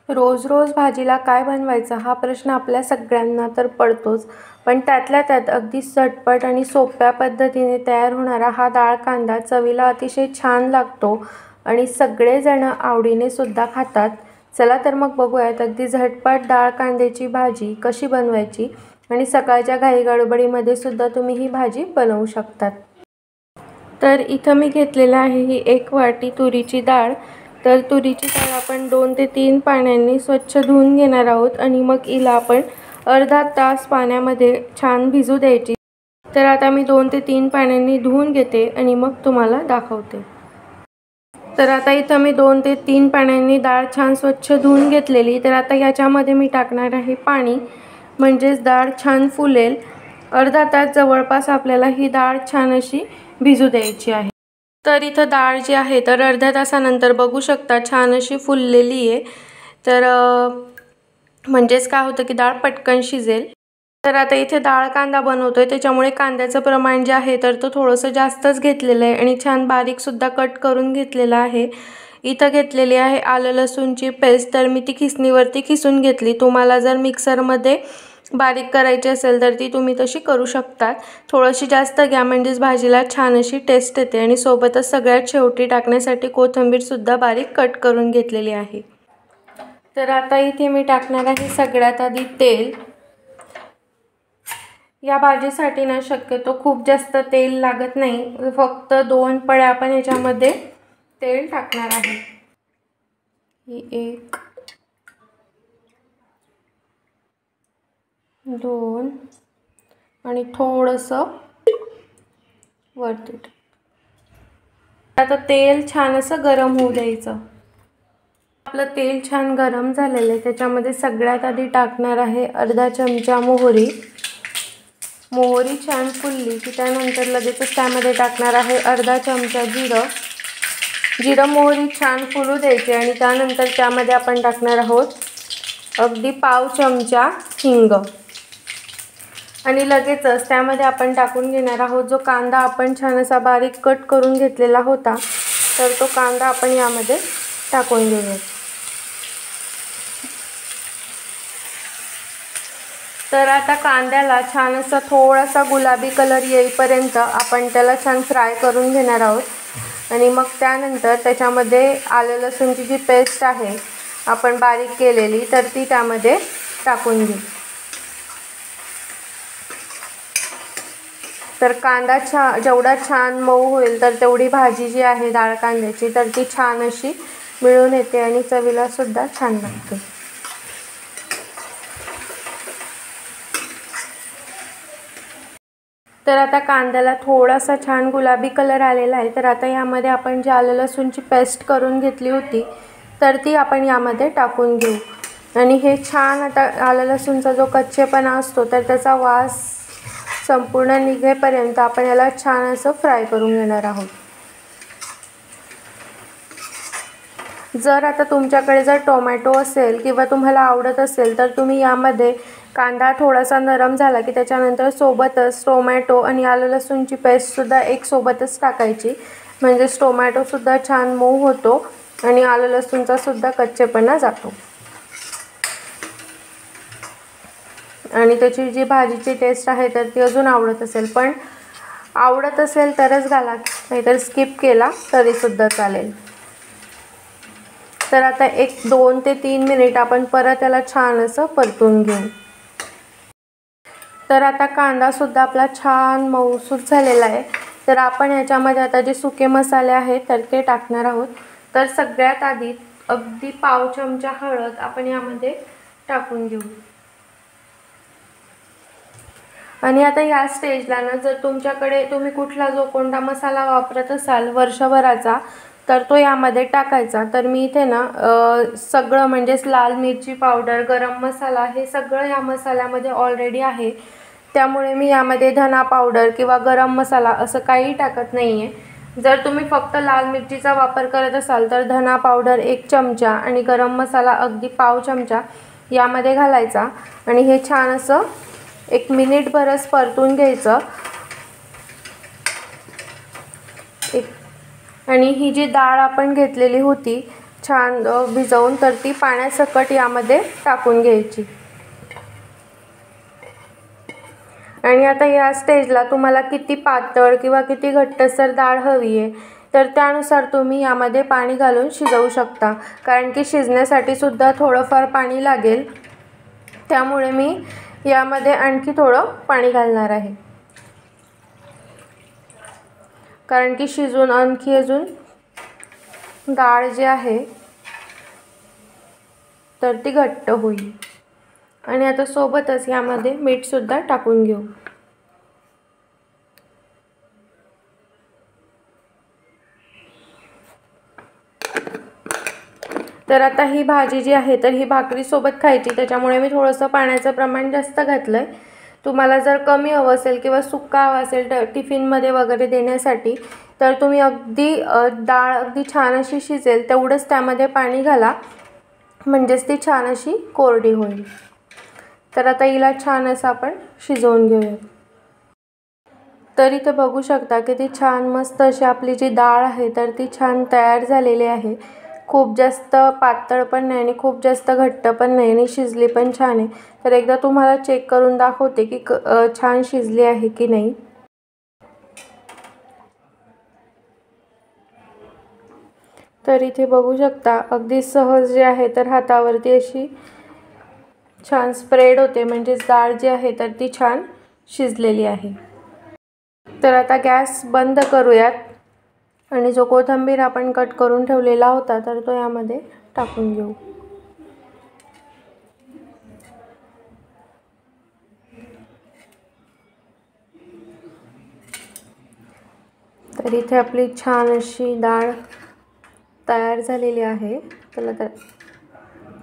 रोज रोज भाजीला काय बनवायचं हा प्रश्न आपल्या सगळ्यांना तर पडतोच, पण त्यातल्या त्यात अगदी झटपट आणि सोप्या पद्धतीने तयार होणारा हा डाळ कांदा चवीला अतिशय छान लागतो आणि सगळेजण आवडीने सुद्धा खातात. चला तर मग बघूयात अगदी झटपट डाळ कांद्याची भाजी कशी बनवायची आणि सकाळच्या घाईगडबडीमध्ये सुद्धा तुम्ही ही भाजी बनवू शकतात. तर इथं मी घेतलेलं आहे ही 1 वाटी तुरीची डाळ. तर तुरीची डाळ आपण 2 ते 3 पाण्याने स्वच्छ धुवून घेणार आहोत आणि मग हिला आपण अर्धा तास पाण्यामध्ये छान भिजू द्यायची. तर आता मी 2 ते 3 पाण्याने धुवून घेते आणि मग तुम्हाला दाखवते. तर आता इथं मी 2 ते 3 पाण्याने डाळ छान स्वच्छ धुवून घेतलेली. तर आता याच्यामध्ये मी टाकणार आहे पाणी, म्हणजेच डाळ छान फुलेल. अर्धा तास जवळपास आपल्याला ही डाळ छान अशी भिजू द्यायची आहे. तर इथं डाळ जी आहे तर अर्ध्या तासानंतर बघू शकता छान अशी फुललेली आहे. तर म्हणजेच काय होतं की डाळ पटकन शिजेल. तर आता इथे डाळ कांदा बनवतोय त्याच्यामुळे कांद्याचं प्रमाण जे आहे तर तो थोडंसं जास्तच घेतलेलं आहे आणि छान बारीक सुद्धा कट करून घेतलेला आहे. इथं घेतलेली आहे आलं लसूणची पेस्ट. तर मी ती खिसणीवरती खिसून घेतली. तुम्हाला जर मिक्सरमध्ये बारीक करायची असेल तर ती तुम्ही तशी करू शकता. थोडीशी जास्त घ्या म्हणजेच भाजीला छान अशी टेस्ट येते. आणि सोबतच सगळ्यात शेवटी टाकण्यासाठी कोथिंबीर सुद्धा बारीक कट करून घेतलेली आहे. तर आता इथे मी टाकणार आहे सगळ्यात आधी तेल. या भाजीसाठी ना शक्यतो खूप जास्त तेल लागत नाही, फक्त 2 पळ्या आपण याच्यामध्ये तेल टाकणार आहे. ही 1 2 आणि थोडंसं वरती. आता तेल छान असं गरम होऊ द्यायचं. आपलं तेल छान गरम झालेलं आहे. त्याच्यामध्ये सगळ्यात आधी टाकणार आहे अर्धा चमचा मोहरी. मोहरी छान फुलली की त्यानंतर लगेचच त्यामध्ये टाकणार आहे अर्धा चमचा जिरं. मोहरी छान फुलू द्यायची आणि त्यानंतर त्यामध्ये आपण टाकणार आहोत अगदी पाव चमचा हिंग. आणि लगेचच त्यामध्ये आपण टाकून घेणार आहोत जो कांदा आपण छान असा बारीक कट करून घेतलेला होता. तर तो कांदा आपण यामध्ये टाकून घेऊया. तर आता कांद्याला छान असा थोडासा गुलाबी कलर येईपर्यंत आपण त्याला छान फ्राय करून घेणार आहोत. आणि मग त्यानंतर त्याच्यामध्ये आलं लसूणची जी पेस्ट आहे आपण बारीक केलेली तर ती त्यामध्ये टाकून घेऊ. तर कांदा जेवढा छान मऊ होईल तर तेवढी भाजी जी आहे डाळ कांद्याची तर ती छान अशी मिळून येते आणि चवीला सुद्धा छान लागते. तर आता कांद्याला थोडासा छान गुलाबी कलर आलेला आहे. तर आता यामध्ये आपण जी आलं लसूणची पेस्ट करून घेतली होती तर ती आपण यामध्ये टाकून घेऊ. आणि हे छान आता आलं लसूणचा जो कच्चेपणा असतो तर त्याचा वास संपूर्ण निघेपर्यंत आपण याला छान असं फ्राय करून घेणार आहोत. जर आता तुमच्याकडे जर टोमॅटो असेल किंवा तुम्हाला आवडत असेल तर तुम्ही यामध्ये कांदा थोडासा नरम झाला की त्याच्यानंतर सोबतच टोमॅटो आणि आलं लसूणची पेस्टसुद्धा एक सोबतच टाकायची, म्हणजेच टोमॅटोसुद्धा छान मऊ होतो आणि आलं लसूणचा सुद्धा कच्चेपणा जातो. आणि त्याची जी भाजीची टेस्ट आहे तर ती अजून आवडत असेल, पण आवडत असेल तरच घाला, नाहीतर स्किप केला तरीसुद्धा चालेल. तर आता 2 ते 3 मिनिट आपण परत याला छान असं परतून घेऊ. तर आता कांदासुद्धा आपला छान मऊसूत झालेला आहे. तर आपण याच्यामध्ये आता जे सुके मसाले आहेत तर ते टाकणार आहोत. तर सगळ्यात आधी अगदी पाव चमचा हळद आपण यामध्ये टाकून घेऊ. आणि आता या स्टेजला ना जर तुमच्याकडे तुम्ही कुठला जो कोणता मसाला वापरत असाल वर्षभराचा तर तो यामध्ये टाकायचा. तर मी इथे ना सगळं म्हणजेच लाल मिरची पावडर, गरम मसाला हे सगळं या मसाल्यामध्ये ऑलरेडी आहे. त्यामुळे मी यामध्ये धना पावडर किंवा गरम मसाला असं काही टाकत नाही आहे. जर तुम्ही फक्त लाल मिरचीचा वापर करत असाल तर धना पावडर 1 चमचा आणि गरम मसाला अगदी पाव चमचा यामध्ये घालायचा. आणि हे छान असं 1 मिनिटभरच परतून घ्यायचं. आणि ही जी डाळ आपण घेतलेली होती छान भिजवून तर ती पाण्यासकट यामध्ये टाकून घ्यायची। आणि आता या स्टेजला तुम्हाला किती पातळ किंवा किती घट्टसर डाळ हवी आहे तर त्यानुसार तुम्ही यामध्ये पाणी घालून शिजवू शकता, कारण की शिजण्यासाठी सुद्धा थोडंफार पाणी लागेल, त्यामुळे मी यामध्ये आणखी थोडं पाणी घालणार आहे, कारण की शिजून आणखी अजून डाळ जी आहे तर ती घट्ट होईल। आणि आता सोबतच यामध्ये मीठ सुद्धा टाकून घेऊ। तर आता ही भाजी जी आहे तर ही भाकरी सोबत खायची, त्याच्यामुळे मी थोडंसं पाण्याचं प्रमाण जास्त घातलंय। तुम्हाला जर कमी हवं असेल किंवा सुक्का हवा असेल तर टिफिनमध्ये वगैरे देण्यासाठी तर तुम्ही अगदी डाळ अगदी छान अशी शिजेल तेवढंच त्यामध्ये पाणी घाला, म्हणजेच ती छान अशी कोरडी होईल। तर आता हिला छान असं आपण शिजवून घेऊया। तर इथे बघू शकता की ती छान मस्त अशी आपली जी डाळ आहे तर ती छान तयार झालेली आहे। खूप जास्त पातळ पण नाही आणि खूप जास्त घट्ट पण नाही आणि शिजली पण छान आहे। तर एकदा तुम्हाला चेक करून दाखवते की छान शिजली आहे की नाही। तर इथे बघू शकता अगदी सहज जे आहे तर हातावरती अशी छान स्प्रेड होते, म्हणजे डाळ जी आहे तर ती छान शिजलेली आहे। तर आता गॅस बंद करूयात आणि जो कोथिंबीर आपण कट करून ठेवलेला होता तर तो यामध्ये टाकून घेऊ। तर इथे आपली छान अशी डाळ तयार झालेली आहे। त्याला तर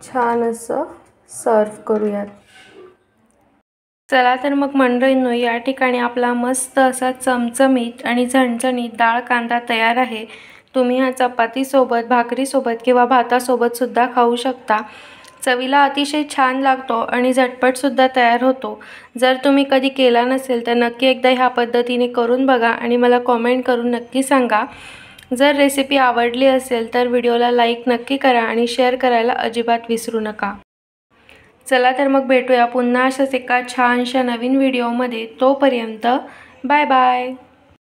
छान असं सर्व करूयात। चला तर मग मंडळींनो, या ठिकाणी आपला मस्त असा चमचमीत आणि झणझणीत डाळ कांदा तयार आहे। तुम्ही हा चपातीसोबत, भाकरीसोबत किंवा भातासोबत सुद्धा खाऊ शकता। चवीला अतिशय छान लागतो आणि झटपट सुद्धा तयार होतो। जर तुम्ही कधी केला नसेल तर नक्की एकदा ह्या पद्धतीने करून बघा आणि मला कमेंट करून नक्की सांगा। जर रेसिपी आवडली असेल तर व्हिडिओला लाईक नक्की करा आणि शेअर करायला अजिबात विसरू नका। चला तर मग भेटूया पुन्हा अशाच एका छानशा नवीन व्हिडिओमध्ये। तोपर्यंत बाय बाय।